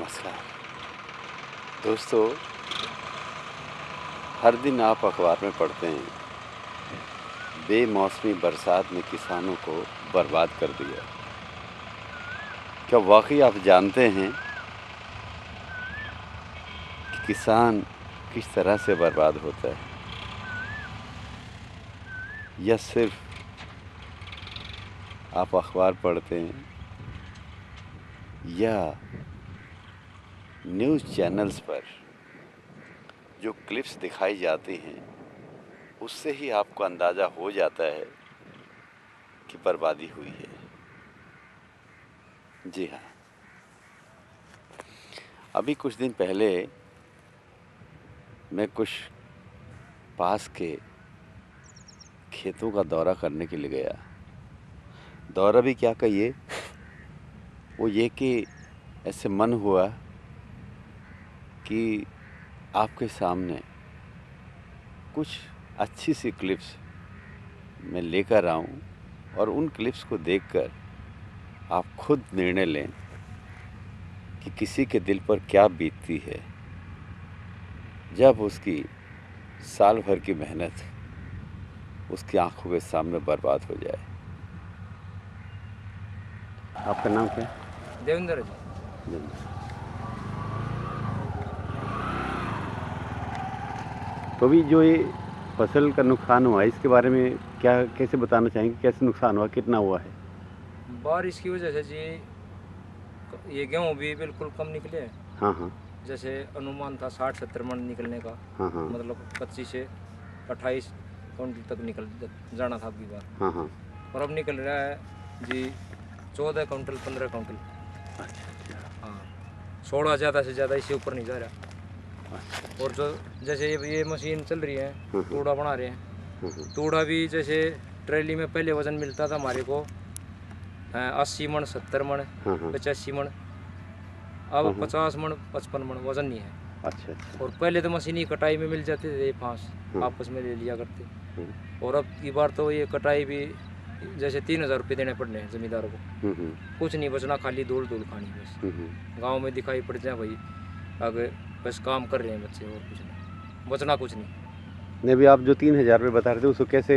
नमस्कार दोस्तों, हर दिन आप अखबार में पढ़ते हैं बेमौसमी बरसात ने किसानों को बर्बाद कर दिया। क्या वाकई आप जानते हैं कि किसान किस तरह से बर्बाद होता है? या सिर्फ आप अखबार पढ़ते हैं या न्यूज़ चैनल्स पर जो क्लिप्स दिखाई जाती हैं उससे ही आपको अंदाज़ा हो जाता है कि बर्बादी हुई है। जी हाँ, अभी कुछ दिन पहले मैं कुछ पास के खेतों का दौरा करने के लिए गया। दौरा भी क्या कहिए, वो ये कि ऐसे मन हुआ कि आपके सामने कुछ अच्छी सी क्लिप्स मैं लेकर आऊं और उन क्लिप्स को देखकर आप खुद निर्णय लें कि किसी के दिल पर क्या बीतती है जब उसकी साल भर की मेहनत उसकी आंखों के सामने बर्बाद हो जाए। आपका नाम क्या है? देवेंद्र जी। तो अभी जो ये फसल का नुकसान हुआ है इसके बारे में क्या कैसे बताना चाहेंगे? कैसे नुकसान हुआ, कितना हुआ है? बारिश की वजह से जी ये गेहूँ भी बिल्कुल कम निकले हैं। हाँ हाँ जैसे अनुमान था 60-70 मन निकलने का। हाँ हाँ मतलब 25 से 28 क्विंटल तक निकल जाना था अगली बार। हाँ हाँ। और अब निकल रहा है जी 14 क्विंटल 15 क्विंटल। अच्छा हाँ, 16 ज़्यादा से ज़्यादा, इससे ऊपर नहीं जा रहा। अच्छा। और जो जैसे ये मशीन चल रही है, तूड़ा बना रहे हैं। तूड़ा भी जैसे ट्रेली में पहले वज़न मिलता था हमारे को 80 मन 70 मन 85 मन, अब 50 मन 55 मन वज़न नहीं है। अच्छा अच्छा। और पहले तो मशीनी कटाई में मिल जाते थे फांस, आपस में ले लिया करते। और अब की बार तो ये कटाई भी जैसे 3000 रुपये देने पड़ रहे हैं ज़मींदारों को। कुछ नहीं बचना, खाली धूल धूल खानी बस। गांव में दिखाई पड़ जाए भाई आगे बस काम कर रहे हैं बच्चे, और कुछ नहीं बचना, कुछ नहीं। अभी आप जो 3000 रुपये बता रहे थे उसको कैसे?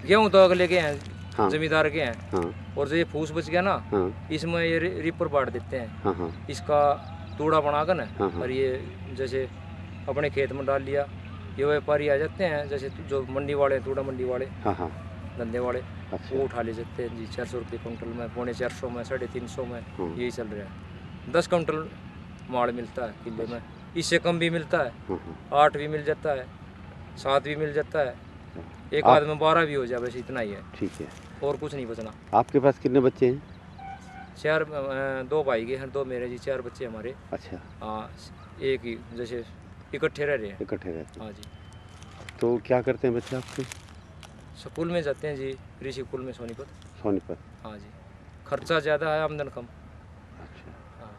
गेहूँ तो अगले के हैं, हाँ। जमींदार के हैं। हाँ और जो ये फूस बच गया ना, हाँ इसमें ये रिपर बांट देते हैं। हाँ हाँ इसका तूड़ा बनाकर ना, हाँ। और ये जैसे अपने खेत में डाल लिया। ये व्यापारी आ जाते हैं जैसे जो मंडी वाले, तूड़ा मंडी वाले, हाँ हाँ। धंधे वाले, अच्छा। वो उठा ले जाते हैं जी 400 रुपये कुंटल में, 450 में, 350 में, यही चल रहा है। 10 कुंटल माल मिलता है किले में, इससे कम भी मिलता है, 8 भी मिल जाता है, 7 भी मिल जाता है, एक आध में 12 भी हो जाए, बस इतना ही है। ठीक है, और कुछ नहीं बचना। आपके पास कितने बच्चे हैं? 4, 2 भाई के हैं, 2 मेरे जी, 4 बच्चे हमारे। अच्छा। हाँ, एक ही जैसे इकट्ठे रह रहे हैं। इकट्ठे रहते हैं? हाँ जी। तो क्या करते हैं बच्चे आपके? स्कूल में जाते हैं जी, ऋषि कुल में, सोनीपत। सोनीपत? हाँ जी। खर्चा ज़्यादा है, आमदन कम। अच्छा। हाँ,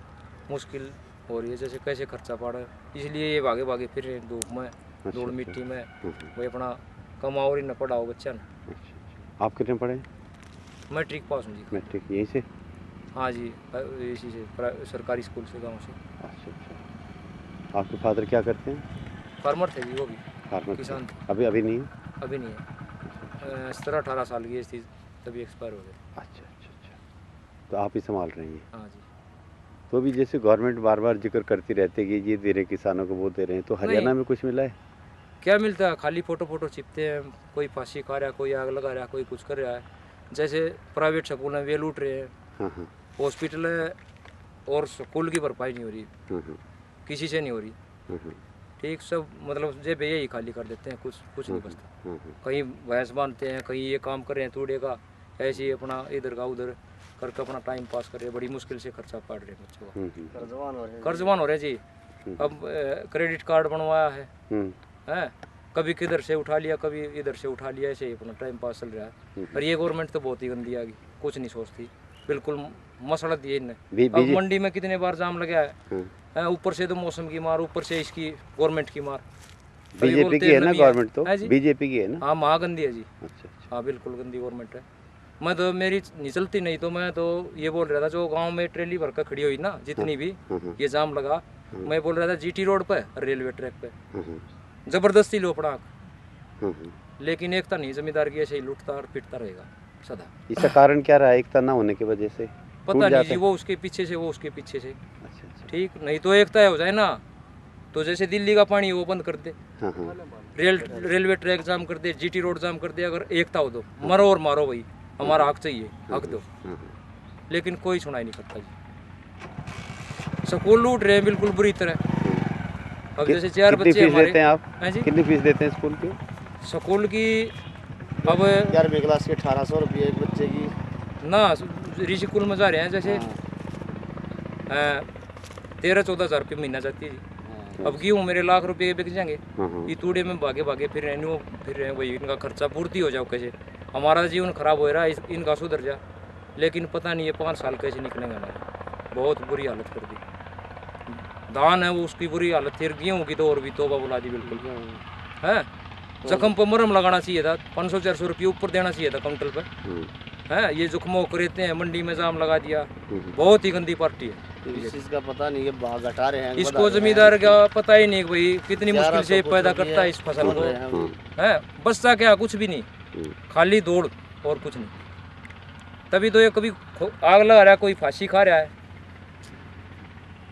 मुश्किल हो रही है, जैसे कैसे खर्चा पड़ा, इसलिए ये भागे भागे फिर रहे हैं धूप में, धूल मिट्टी में। वही अपना कमाओ और ही न पढ़ाओ बच्चा न। अच्छा। आप कितने पढ़े? मैट्रिक पास हूँ जी। मैट्रिक यहीं से? हाँ जी, इसी से, सरकारी स्कूल से, गाँव से। अच्छा अच्छा। आपके फादर क्या करते हैं? फार्मर थे जी, वो भी फार्मर किसान थे। अभी नहीं है? अभी नहीं है, 17-18 साल की एज थी तभी एक्सपायर हो गए। अच्छा अच्छा अच्छा। तो आप ही संभाल रही हैं? हाँ जी। तो अभी जैसे गवर्नमेंट बार बार जिक्र करती रहती है कि ये दे रहे किसानों को, वो दे रहे हैं, तो हरियाणा में कुछ मिला है? क्या मिलता है, खाली फोटो चिपते हैं। कोई फांसी खा रहा है, कोई आग लगा रहा है, कोई कुछ कर रहा है। जैसे प्राइवेट स्कूल हैं वे लूट रहे हैं, हॉस्पिटल है और स्कूल की भरपाई नहीं हो रही, किसी से नहीं हो रही। ठीक, सब मतलब जेब यही खाली कर देते हैं, कुछ नहीं बचता। कहीं भैंस बांधते हैं, कहीं ये काम कर रहे हैं तूड़े का, ऐसे ही अपना इधर का उधर करके अपना टाइम पास कर रहे हैं। बड़ी मुश्किल से खर्चा पाड़ रहे हैं बच्चों का। कर्जवान हो रहे जी। अब क्रेडिट कार्ड बनवाया है, कभी किधर से उठा लिया, कभी इधर से उठा लिया, ऐसे ही अपना टाइम पास चल रहा है। और ये गवर्नमेंट तो बहुत ही गंदी आ गई, कुछ नहीं सोचती, बिल्कुल मसला दिए इनने। अब मंडी में कितने बार जाम लगा है, ऊपर से तो मौसम की मार, ऊपर से इसकी गवर्नमेंट की मार। बीजेपी की है ना गवर्नमेंट? तो बीजेपी की है ना? हाँ, महागंदी है जी। अच्छा अच्छा। हाँ, बिल्कुल गंदी गवर्नमेंट है। मैं तो मेरी नहीं चलती, नहीं तो मैं तो ये बोल रहा था जो गांव में ट्रेली भर कर खड़ी हुई ना जितनी भी ये जाम लगा, मैं बोल रहा था जीटी रोड पे रेलवे ट्रैक पे जबरदस्ती लो पड़ा, लेकिन एकता नहीं, जमींदार की ऐसे ही लूटता और पिटता रहेगा सदा। इसका कारण क्या रहा, एकता ना होने की वजह से? पता नहीं जी, वो उसके पीछे से, वो उसके पीछे से। अच्छा। ठीक, नहीं तो एकता हो जाए ना तो जैसे दिल्ली का पानी वो बंद कर दे, रेलवे ट्रैक जाम कर दे, जीटी रोड जाम कर दे, अगर एकता हो तो मरो और मारो भाई, हमारा हक चाहिए, हक दो। लेकिन कोई सुनाई नहीं करता जी, स्कूल लूट रहे हैं बिल्कुल बुरी तरह। अब जैसे 4 बच्चे हमारे, देते हैं आप? जी? कितनी फीस देते हैं स्कूल की? स्कूल की अब 11वीं क्लास के 1800 रुपये एक बच्चे की ना, ऋषि कुल में जा रहे हैं जैसे 13-14 हज़ार रुपये महीना जाती है जी। अब गेहूँ मेरे लाख रुपए के बिक जाएंगे, ये तूड़े में भागे भागे फिर रहे हैं वही, इनका खर्चा पूर्ति हो जाओ कैसे, हमारा जीवन खराब हो रहा है, इनका सुधर जा, लेकिन पता नहीं ये 5 साल कैसे निकलेंगे हमारे, बहुत बुरी हालत कर दी। धान है वो उसकी बुरी हालत थी, गेहूँ की तो और भी तोबा बुला दी बिल्कुल है। जख्म पर मरहम लगाना चाहिए था, 500-400 रुपये ऊपर देना चाहिए था काउंटर पर है। ये जुख्मों को रहते हैं, मंडी में जाम लगा दिया, बहुत ही गंदी पार्टी है। इस चीज का पता नहीं, ये भाग हटा रहे हैं, इसको जमींदार का पता ही नहीं भाई कितनी मुश्किल से पैदा करता है इस फसल को है, बचता क्या, कुछ भी नहीं, खाली दौड़ और कुछ नहीं। तभी तो ये कभी आग लगा रहा है, कोई फांसी खा रहा है,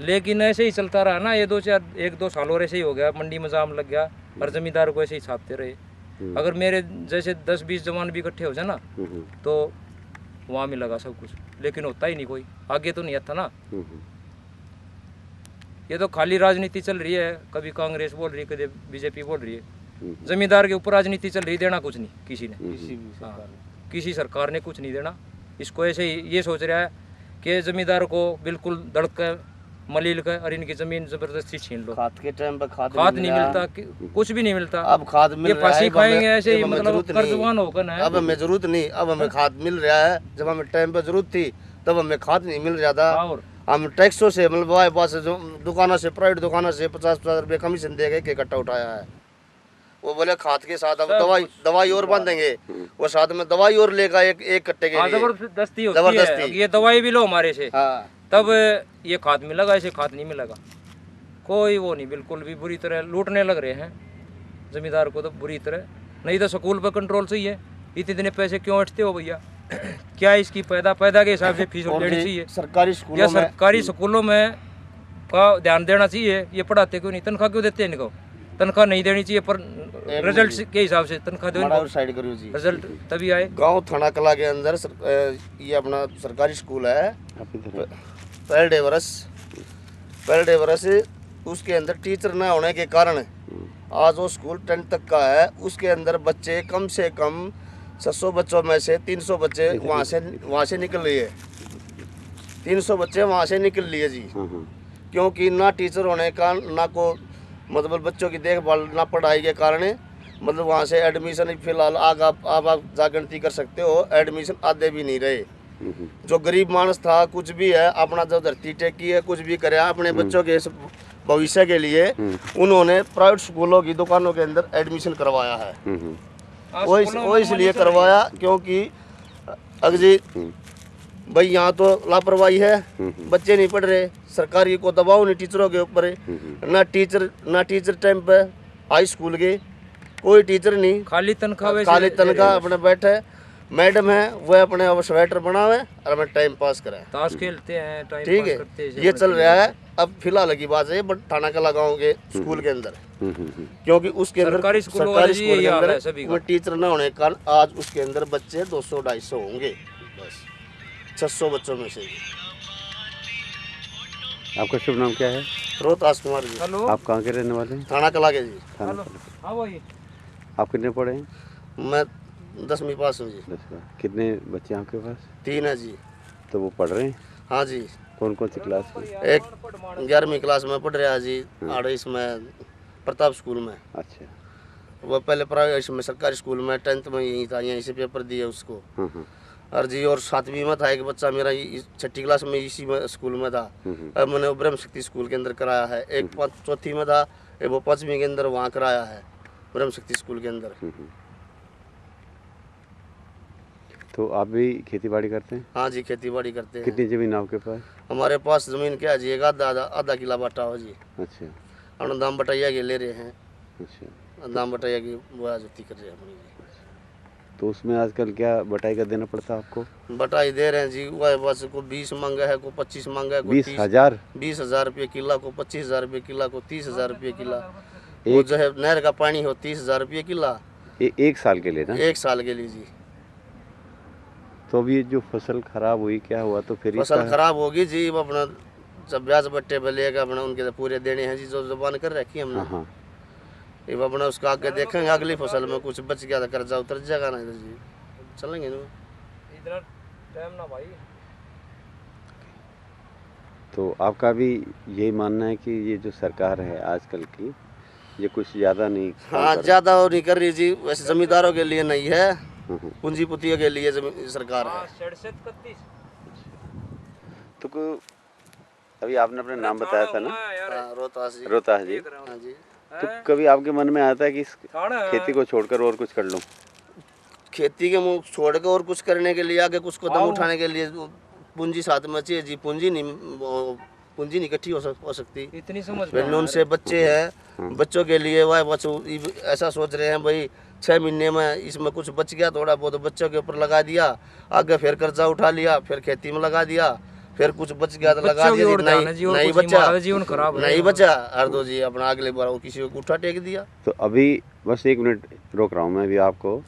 लेकिन ऐसे ही चलता रहा ना, ये 1-2 साल और ऐसे ही हो गया, मंडी में जाम लग गया और जमींदार को ऐसे ही छापते रहे। अगर मेरे जैसे 10-20 जवान भी इकट्ठे हो जाए ना तो वहाँ मिलेगा सब कुछ, लेकिन होता ही नहीं कोई, आगे तो नहीं आता ना। ये तो खाली राजनीति चल रही है, कभी कांग्रेस बोल रही है, कभी बीजेपी बोल रही है, जमींदार के ऊपर राजनीति चल रही है, देना कुछ नहीं किसी ने, किसी सरकार ने कुछ नहीं देना। इसको ऐसे ही ये सोच रहा है कि जमींदार को बिल्कुल दड़क मलील का और इनकी जमीन जबरदस्ती छीन लो। खाद के टाइम पर खाद नहीं मिलता, कुछ भी नहीं मिलता। अब खाद मिल रहा है, फांसी खाएंगे ऐसे ही, मतलब कर्जवान होकर ना। अब हमें जरूरत नहीं, अब हमें खाद मिल रहा है, जब हमें टाइम पर जरूरत थी तब हमें खाद नहीं मिल रहा था। और हम टैक्सों से मतलब पास दुकानों से, प्राइवेट दुकानों से 50-50 रुपये कमीशन दे के इकट्ठा उठाया है। वो बोले खाद के साथ अब दवाई और बांधेंगे, वो साथ में दवाई और लेगा एक कट्टे के लिए, जबरदस्ती होती है। ये दवाई भी लो हमारे से तब ये खाद मिलेगा, ऐसे खाद नहीं मिलेगा। कोई वो नहीं, बिल्कुल भी बुरी तरह लूटने लग रहे हैं जमींदार को तो बुरी तरह। नहीं तो स्कूल पर कंट्रोल चाहिए, इतने पैसे क्यों हटते हो भैया? क्या इसकी पैदा के हिसाब से फीस लेनी चाहिए सरकारी स्कूलों में का ध्यान देना चाहिए। ये पढ़ाते क्यों नहीं, तनख्वाह क्यों देते हैं इनको? तनख्वाह नहीं देनी चाहिए, पर रिजल्ट के हिसाब से तनख्वाह दो, रिजल्ट तभी आए। गांव थाना कला के अंदर ये अपना सरकारी स्कूल है, पहले वर्ष उसके अंदर टीचर न होने के कारण आज वो स्कूल 10 तक का है, उसके अंदर बच्चे कम से कम 600 बच्चों में से 300 बच्चे वहाँ से निकल लिए, 300 बच्चे वहाँ से निकल लिए जी। क्योंकि ना टीचर होने का, ना को मतलब बच्चों की देखभाल, ना पढ़ाई के कारण मतलब वहाँ से एडमिशन फिलहाल आप जागृति कर सकते हो, एडमिशन आधे भी नहीं रहे। जो गरीब मानस था, कुछ भी है, अपना जो धरती टेकी है, कुछ भी करे अपने बच्चों के भविष्य के लिए, उन्होंने प्राइवेट स्कूलों की दुकानों के अंदर एडमिशन करवाया है। वो इसलिए करवाया क्योंकि अगजी भाई यहाँ तो लापरवाही है, बच्चे नहीं पढ़ रहे, सरकार की को दबाव नहीं टीचरों के ऊपर, ना टीचर टाइम पे हाई स्कूल के कोई टीचर नहीं, खाली तनख्वाह अपने बैठे। मैडम है वह अपने अब स्वेटर बनावे और हमें टाइम पास कराए, ताश खेलते हैं, टाइम ठीक है, ये चल रहा है। अब फिलहाल की बात है थाना कला गाँव के स्कूल के अंदर, क्योंकि उसके अंदर सरकारी स्कूल के अंदर टीचर न होने के कारण आज उसके अंदर बच्चे 200-250 होंगे, बस 600 बच्चों में से। आपका शुभ नाम क्या है? रोहतास कुमार जी। हेलो, आप कहाँ के रहने वाले हैं? थाना कला के जी। आप कितने पढ़े हैं? मैं 10वीं पास हूँ जी। कितने बच्चे आपके पास? 3 है जी। तो वो पढ़ रहे हैं? हाँ जी। कौन सी क्लास में? एक 11वीं क्लास में पढ़ रहा है जी, और इसमें प्रताप स्कूल में। अच्छा। वो पहले प्राइवेट इसमें सरकारी स्कूल में 10th में यही था, यहीं से पेपर दिए उसको। और जी, और 7वीं में था एक बच्चा मेरा, 6ठी क्लास में इसी में स्कूल में था। अब मैंने ब्रह्म शक्ति स्कूल के अंदर कराया है। एक 4th में था, एक वो 5वीं के अंदर वहाँ कराया है ब्रह्म शक्ति स्कूल के अंदर। तो आप भी खेती बाड़ी करते हैं? हाँ जी, खेती बाड़ी करते हैं। कितनी ज़मीन आपके पास? हमारे पास ज़मीन क्या है जी, एक आधा किला बटा हो जी। अच्छा हम दाम बटाइया के ले रहे हैं, अच्छा। दाम बटाइया की बुआ जुती कर रहे हैं हम जी। तो उसमें आजकल क्या बटाई का देना पड़ता है आपको? बटाई दे रहे हैं जी, वह बस को 20 मांगा है, को 25 मांगा है, को 20,000? 20,000 रुपये किला, को 25,000 रुपये किला, को 30,000 रुपये किला। वो जो है नहर का पानी हो 30,000 रुपये किला। एक साल के लिए ना? 1 साल के लिए जी। तो अभी ये जो फसल खराब हुई क्या हुआ? तो फिर फसल खराब होगी जी, वो अपना जब ब्याज बट्टे पे लेगा अपना, उनके तो पूरे देने हैं जी, जो जुबान कर रखी है हमने। हाँ। ये अपना उसका आगे देखेंगे, अगली फसल में कुछ बच गया तो कर्जा उतर जाएगा ना इधर जी, चलेंगे ना इतना टाइम ना भाई। तो आपका भी यही मानना है कि ये जो सरकार है आजकल की, ये कुछ ज़्यादा नहीं काम हाँ, कर ज़्यादा और नहीं कर रही जी। वैसे जमींदारों के लिए नहीं है, रही? पूंजीपतियों के लिए सरकार है। 67-31 तो अभी आपने अपना नाम बताया था ना? हाँ, रोहतास जी। रोहतास जी। हाँ जी। तो कभी आपके मन में आता है कि इस खेती को छोड़कर और कुछ कर लूं? खेती के मुँह छोड़कर और कुछ करने के लिए, आगे कुछ कदम उठाने के लिए पूंजी साथ में चाहिए जी। पूंजी नहीं इकट्ठी हो सकती। इतनी समझ फिर उनसे बच्चे हैं, बच्चों के लिए वह बच्चों ऐसा सोच रहे हैं भाई 6 महीने में इसमें कुछ बच गया थोड़ा बहुत, बच्चों के ऊपर लगा दिया, आगे फिर कर्जा उठा लिया, फिर खेती में लगा दिया, फिर कुछ बच गया तो लगा दिया, नहीं बचा हर दो जी अपना अगले बार वो किसी को उठा टेक दिया। तो अभी बस 1 मिनट रोक रहा हूँ मैं अभी आपको।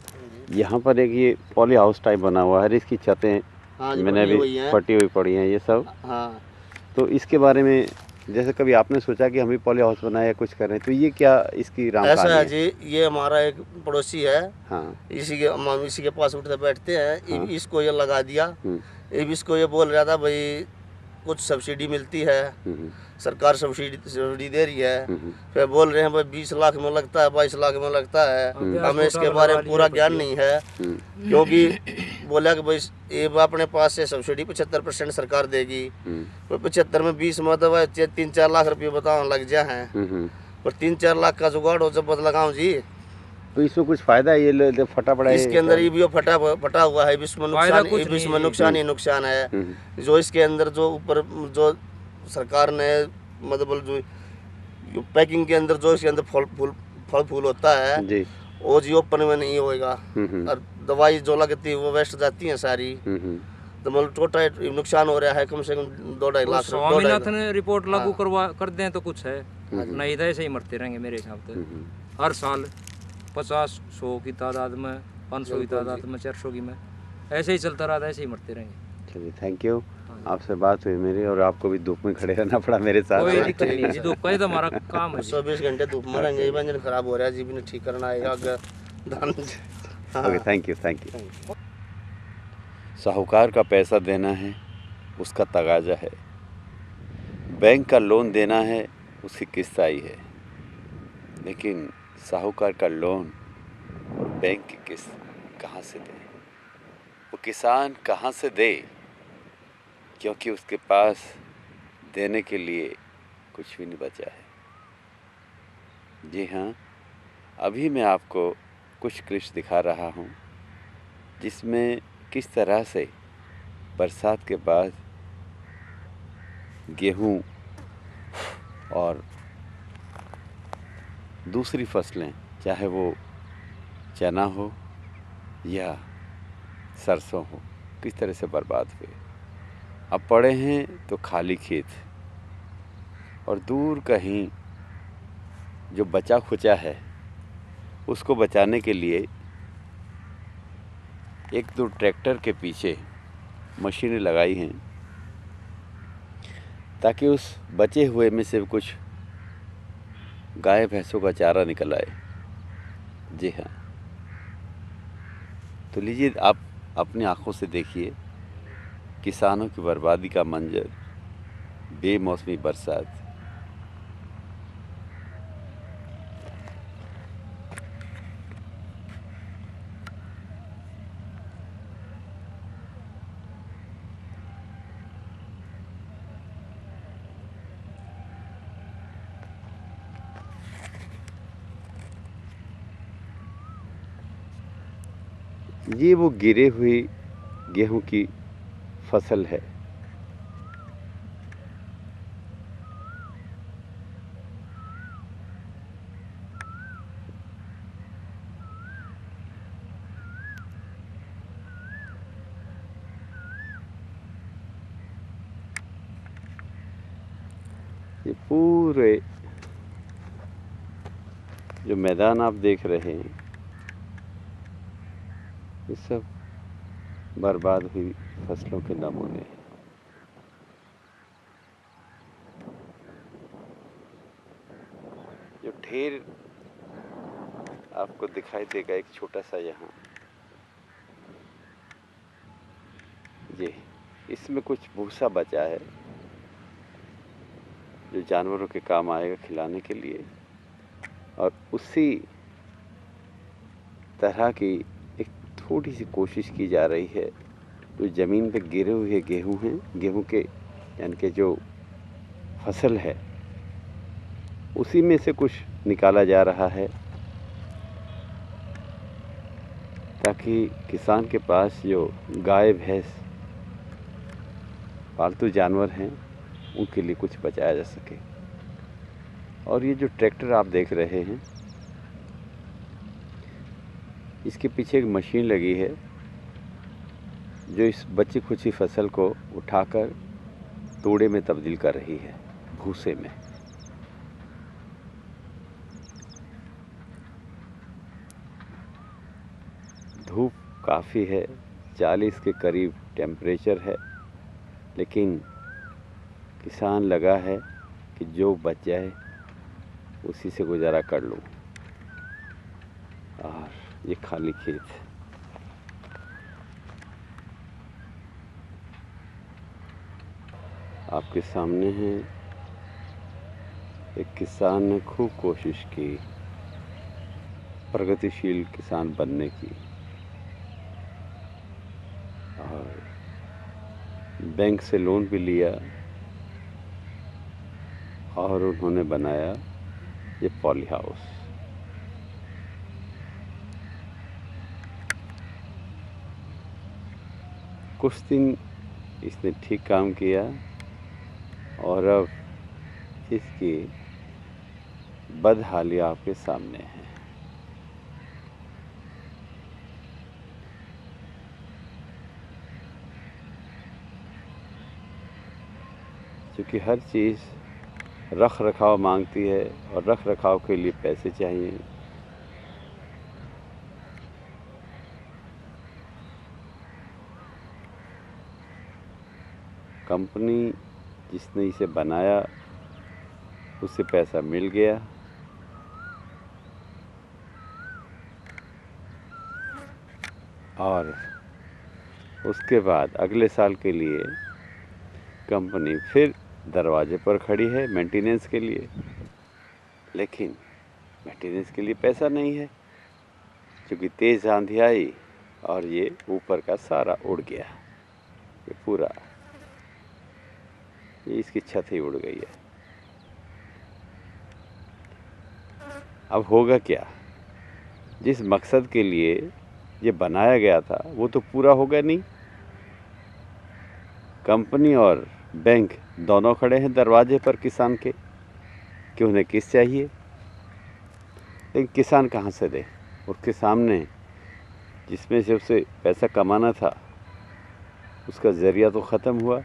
यहाँ पर एक ये पॉली हाउस टाइप बना हुआ है, इसकी छतें मैंने अभी फटी हुई पड़ी हैं ये सब। हाँ, तो इसके बारे में जैसे कभी आपने सोचा कि हम भी पॉली हाउस बनाए या कुछ करें, तो ये क्या इसकी राम ऐसा कहानी है है? जी, ये हमारा एक पड़ोसी है। हाँ हम इसी के पास उठते बैठते हैं। हाँ। इसको ये लगा दिया। इसको ये बोल रहा था भाई कुछ सब्सिडी मिलती है, सरकार सब्सिडी दे रही है। फिर बोल रहे हैं भाई 20 लाख में लगता है, 22 लाख में लगता है। हमें इसके बारे में पूरा ज्ञान नहीं है, क्योंकि बोला कि भाई ये अपने पास से सब्सिडी 75% सरकार देगी। 75 में 20 मतलब 3-4 लाख रुपये बताओ लग जाए हैं। पर 3-4 लाख का जुगाड़ हो जब लगाऊं जी, तो इसमें कुछ फायदा है? ये फटा पड़ा है इसके अंदर ये भी फटा हुआ है, इसमें नुकसान ही नुकसान है। जो इसके अंदर जो ऊपर जो सरकार ने मतलब जो पैकिंग के अंदर जो इसके अंदर फल फूल होता है जी, वो जी ओपन में नहीं होएगा। और दवाई जो लगती है वो वेस्ट जाती है सारी। तो मतलब टोटल नुकसान हो रहा है कम से कम 2-2.5 लाख। स्वामीनाथन रिपोर्ट लागू कर दें तो कुछ है, नहीं तो ऐसे ही मरते रहेंगे मेरे हिसाब से। हर साल 50-100 की तादाद में, 500 की तादाद में, 400 की में, ऐसे ही चलता रहा, ऐसे ही मरते रहेंगे। चलिए थैंक यू, आपसे बात हुई मेरी, और आपको भी धूप में खड़े रहना पड़ा मेरे साथ। कोई दिक्कत नहीं जी, धूप का ही तो हमारा काम है। 24 घंटे धूप में रहेंगे, इंजन खराब हो रहा है जी, भी ठीक करना आएगा धान। Okay, thank you. साहूकार का पैसा देना है उसका तगाजा है, बैंक का लोन देना है उसकी किस्त आई है, लेकिन साहूकार का लोन और बैंक की किस्त कहाँ से दे? वो किसान कहाँ से दे? क्योंकि उसके पास देने के लिए कुछ भी नहीं बचा है। जी हाँ, अभी मैं आपको कुछ क्लिप्स दिखा रहा हूँ जिसमें किस तरह से बरसात के बाद गेहूँ और दूसरी फसलें, चाहे वो चना हो या सरसों हो, किस तरह से बर्बाद हुए। अब पड़े हैं तो खाली खेत, और दूर कहीं जो बचा खुचा है उसको बचाने के लिए 1-2 ट्रैक्टर के पीछे मशीनें लगाई हैं ताकि उस बचे हुए में से कुछ गाय भैंसों का चारा निकल आए। जी हाँ, तो लीजिए आप अपनी आंखों से देखिए किसानों की बर्बादी का मंजर, बेमौसमी बरसात। ये वो गिरे हुई गेहूं की फसल है। ये पूरे जो मैदान आप देख रहे हैं ये सब बर्बाद हुई फसलों के नमूने हैं। जो ढेर आपको दिखाई देगा एक छोटा सा यहाँ, ये इसमें कुछ भूसा बचा है जो जानवरों के काम आएगा खिलाने के लिए, और उसी तरह की एक थोड़ी सी कोशिश की जा रही है। जो ज़मीन पे गिरे हुए गेहूं हैं, गेहूं के यानी कि जो फसल है उसी में से कुछ निकाला जा रहा है ताकि किसान के पास जो गाय भैंस पालतू जानवर हैं उनके लिए कुछ बचाया जा सके। और ये जो ट्रैक्टर आप देख रहे हैं इसके पीछे एक मशीन लगी है जो इस बची खुची फसल को उठाकर तोड़े में तब्दील कर रही है, भूसे में। धूप काफ़ी है, 40 के करीब टेम्परेचर है, लेकिन किसान लगा है कि जो बच जाए उसी से गुजारा कर लूँ। और ये खाली खेत, आपके सामने है। एक किसान ने खूब कोशिश की प्रगतिशील किसान बनने की, और बैंक से लोन भी लिया और उन्होंने बनाया ये पॉली हाउस। कुछ दिन इसने ठीक काम किया और अब इसकी बदहाली आपके सामने है। क्योंकि हर चीज़ रख रखाव मांगती है और रख रखाव के लिए पैसे चाहिए। कंपनी जिसने इसे बनाया उसे पैसा मिल गया, और उसके बाद अगले साल के लिए कंपनी फिर दरवाजे पर खड़ी है मेंटेनेंस के लिए, लेकिन मेंटेनेंस के लिए पैसा नहीं है क्योंकि तेज़ आंधी आई और ये ऊपर का सारा उड़ गया। ये पूरा ये इसकी छत ही उड़ गई है। अब होगा क्या? जिस मकसद के लिए ये बनाया गया था वो तो पूरा होगा नहीं। कंपनी और बैंक दोनों खड़े हैं दरवाजे पर किसान के कि उन्हें किस चाहिए, लेकिन किसान कहाँ से दे? उसके सामने जिसमें से उसे पैसा कमाना था उसका ज़रिया तो ख़त्म हुआ।